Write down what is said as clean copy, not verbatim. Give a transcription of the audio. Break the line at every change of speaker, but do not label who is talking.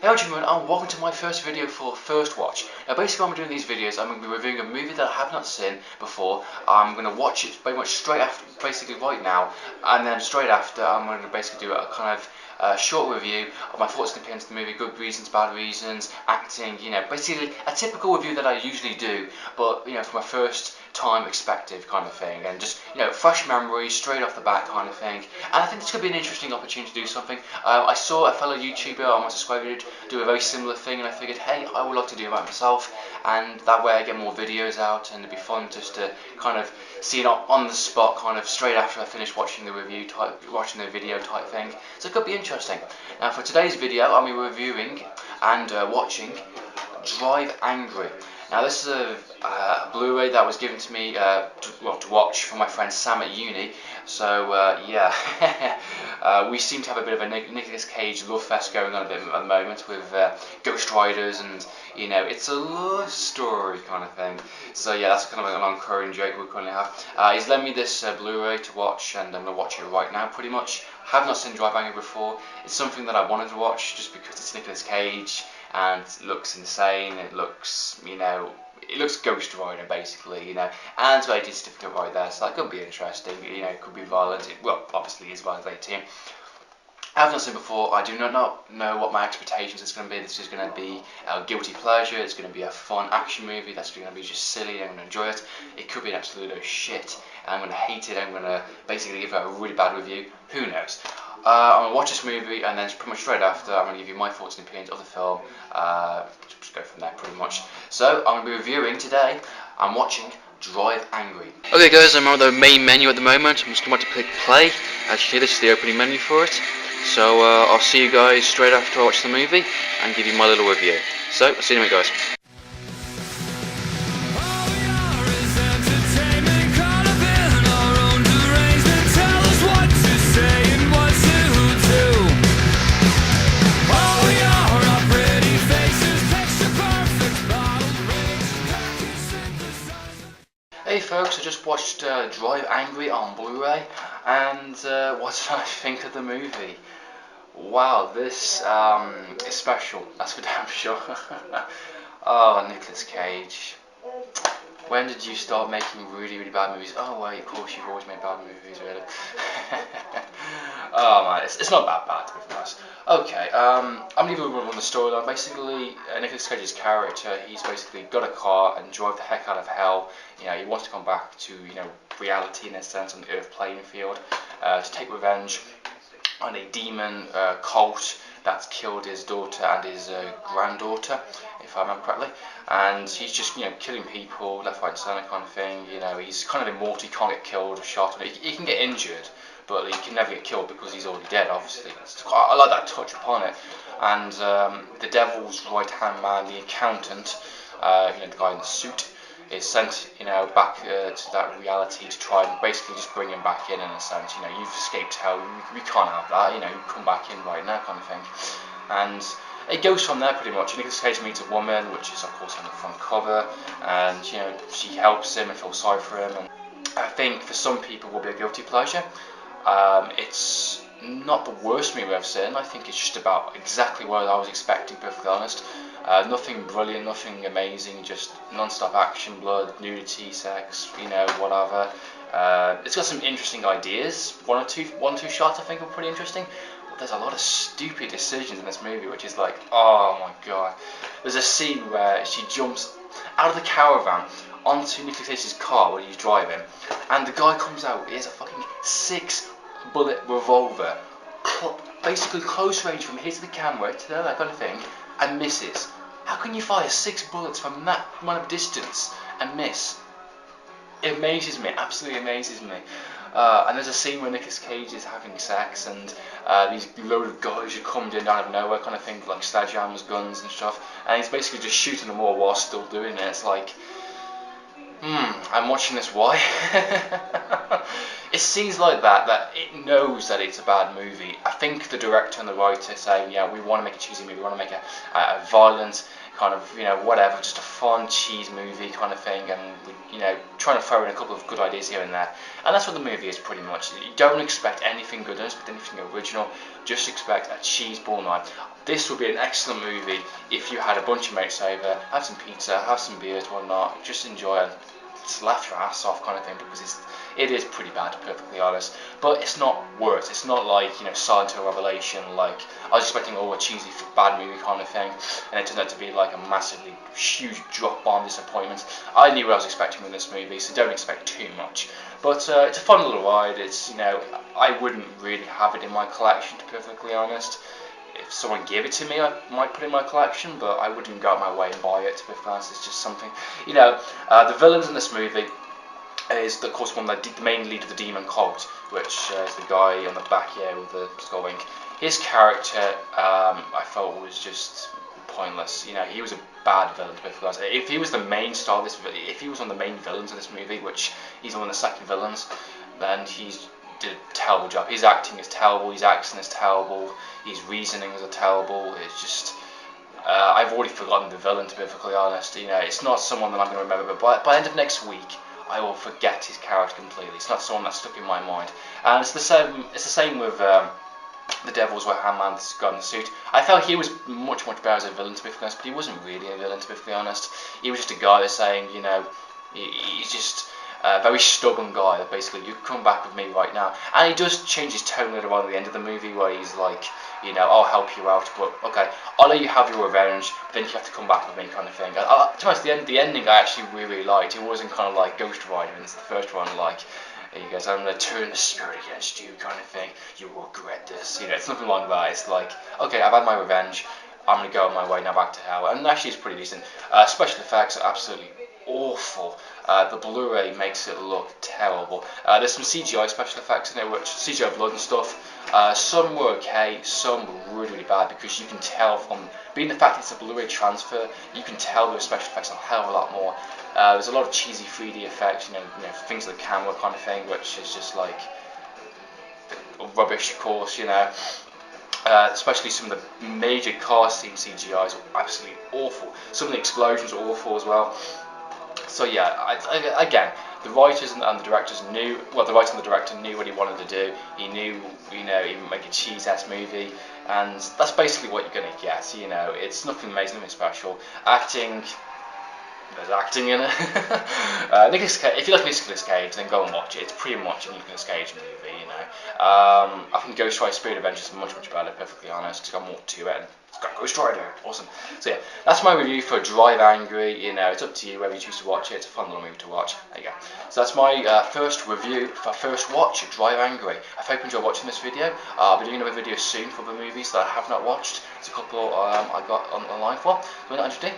Hello gentlemen, and welcome to my first video for First Watch. Now basically when I'm doing these videos, I'm going to be reviewing a movie that I have not seen before. I'm going to watch it pretty much straight after, basically right now, and then straight after I'm going to basically do a kind of short review of my thoughts and opinions of the movie, good reasons, bad reasons, acting, basically a typical review that I usually do, but from a first time perspective kind of thing, and just fresh memories straight off the bat kind of thing. And I think this could be an interesting opportunity to do something. I saw a fellow YouTuber on my subscriber do a very similar thing, and I figured, hey, I would like to do that myself, and that way I get more videos out, and it'd be fun just to kind of see it on the spot, kind of straight after I finish watching the video type thing. So it could be interesting. Now for today's video, I'll be reviewing and watching Drive Angry. Now this is a Blu-ray that was given to me to watch from my friend Sam at uni. So yeah, we seem to have a bit of a Nicolas Cage love fest going on a bit at the moment with Ghost Riders, and it's a love story kind of thing. So yeah, that's kind of an ongoing joke we currently have. He's lent me this Blu-ray to watch, and I'm going to watch it right now pretty much. Have not seen Drive Angry before. It's something that I wanted to watch just because it's Nicolas Cage and it looks insane. It looks, it looks Ghost Rider basically, and it's got a certificate right there, so that could be interesting. It could be violent. Well, obviously it is violent 18. I have not seen before. I do not know what my expectations is going to be. This is going to be a guilty pleasure. It's going to be a fun action movie that's going to be just silly. I'm going to enjoy it. It could be an absolute shit, and I'm going to hate it. I'm going to basically give it a really bad review. Who knows? I'm going to watch this movie, and then pretty much straight after, I'm going to give you my thoughts and opinions of the film. Just go from there, pretty much. So I'm going to be reviewing today. I'm watching Drive Angry. Okay guys, I'm on the main menu at the moment. I'm just about to click play. As you see, this is the opening menu for it. So I'll see you guys straight after I watch the movie and give you my little review. So, I'll see you in a minute guys. Hey folks, I just watched Drive Angry on Blu-ray, and what did I think of the movie? Wow, this is special, that's for damn sure. Oh, Nicolas Cage. When did you start making really, really bad movies? Oh wait, of course you've always made bad movies, really. Oh man, it's not that bad to be honest. Okay, I'm gonna give you a run the storyline. Basically, Nicolas Cage's character, he's basically got a car and drive the heck out of hell. He wants to come back to reality in a sense, on the Earth playing field, to take revenge on a demon cult that's killed his daughter and his granddaughter, if I remember correctly. And he's just killing people left, right, and centre kind of thing. He's kind of immortal. He can't get killed or shot. He can get injured, but he can never get killed because he's already dead. Obviously, I like that touch upon it. And the devil's right hand man, the accountant, the guy in the suit, is sent back to that reality to try and basically just bring him back in a sense. You've escaped hell, we can't have that, you come back in right now kind of thing. And it goes from there pretty much. Nicolas Cage meets a woman, which is of course on the front cover, and she helps him and feels sorry for him, and I think for some people will be a guilty pleasure. It's not the worst movie I've seen. I think it's just about exactly what I was expecting, perfectly honest. Nothing brilliant, nothing amazing, just non-stop action, blood, nudity, sex, whatever. It's got some interesting ideas. One or two shots I think are pretty interesting. But there's a lot of stupid decisions in this movie, which is like, oh my god. There's a scene where she jumps out of the caravan onto Nicolas Cage's car when he's driving, and the guy comes out. He has a fucking 6-bullet revolver, basically close range from here to the camera to that kind of thing, and misses. How can you fire 6 bullets from that amount of distance and miss? It amazes me, absolutely amazes me. And there's a scene where Nicolas Cage is having sex, and these load of guys are coming in out of nowhere, kind of thing, like sledgehammers, guns and stuff, and he's basically just shooting them all while still doing it. It's like, I'm watching this, why? It seems like that it knows that it's a bad movie. I think the director and the writer say, yeah, we want to make a cheesy movie, we want to make a violent, kind of, whatever, just a fun cheese movie kind of thing, and trying to throw in a couple of good ideas here and there. And that's what the movie is pretty much. You don't expect anything good, don't expect anything original, just expect a cheese ball night. This would be an excellent movie if you had a bunch of mates over, have some pizza, have some beers, whatnot, just enjoy it. Just laugh your ass off kind of thing, because it is pretty bad, to be perfectly honest. But it's not worse. It's not like Silent Hill Revelation. Like I was expecting a cheesy bad movie kind of thing, and it turned out to be like a massively huge drop bomb disappointment. I knew what I was expecting with this movie, so don't expect too much. But it's a fun little ride. It's I wouldn't really have it in my collection, to be perfectly honest. If someone gave it to me, I might put it in my collection, but I wouldn't go out my way and buy it, to be honest. It's just something, the villains in this movie is, of course, the main lead of the demon cult, which is the guy on the back here with the skull wing. His character, I felt, was just pointless. He was a bad villain, to be honest. If he was the main star of this, if he was one of the main villains in this movie, which he's one of the second villains, then he's did a terrible job. His acting is terrible, his accent is terrible, his reasoning is terrible. It's just, I've already forgotten the villain, to be perfectly honest. It's not someone that I'm going to remember, but by the end of next week, I will forget his character completely. It's not someone that's stuck in my mind. And it's the same. It's the same with the Devil's Right Hand Man's got in the suit. I felt he was much better as a villain, to be honest, but he wasn't really a villain, to be honest. He was just a guy that's saying, he's just a very stubborn guy that basically, you come back with me right now. And he does change his tone later on at the end of the movie, where he's like, I'll help you out, but okay, I'll let you have your revenge, but then you have to come back with me, kind of thing. To be honest, the ending I actually really liked. It wasn't kind of like Ghost Rider, and it's the first one, like, he goes, I'm going to turn the spirit against you, kind of thing. You will regret this. It's nothing like that. It's like, okay, I've had my revenge. I'm going to go on my way now back to hell. And actually, it's pretty decent. Special effects are absolutely awful. The Blu-ray makes it look terrible. There's some CGI special effects in it, which CGI blood and stuff. Some were okay, some were really bad, because you can tell from being the fact it's a Blu-ray transfer, you can tell those special effects a hell of a lot more. There's a lot of cheesy 3D effects, things with the camera kind of thing, which is just like rubbish, of course, especially some of the major car scene CGIs are absolutely awful. Some of the explosions are awful as well. So yeah, again, the writers and the directors knew, well, the writer and the director knew what he wanted to do. He knew, he would make a cheese-ass movie, and that's basically what you're going to get. It's nothing amazing, nothing special. Acting, there's acting in it. Nicolas Cage, if you like Nicolas Cage, then go and watch it. It's pretty much a Nicolas Cage movie, I think Ghost Rider Spirit Adventures is much better, perfectly honest. It's got more to it. It's got Ghost Rider, awesome. So yeah, that's my review for Drive Angry. It's up to you whether you choose to watch it. It's a fun little movie to watch. There you go. So that's my first review for first watch, Drive Angry. I hope you enjoyed watching this video. I'll be doing another video soon for the movies that I have not watched. There's a couple I got online for. So what I should do?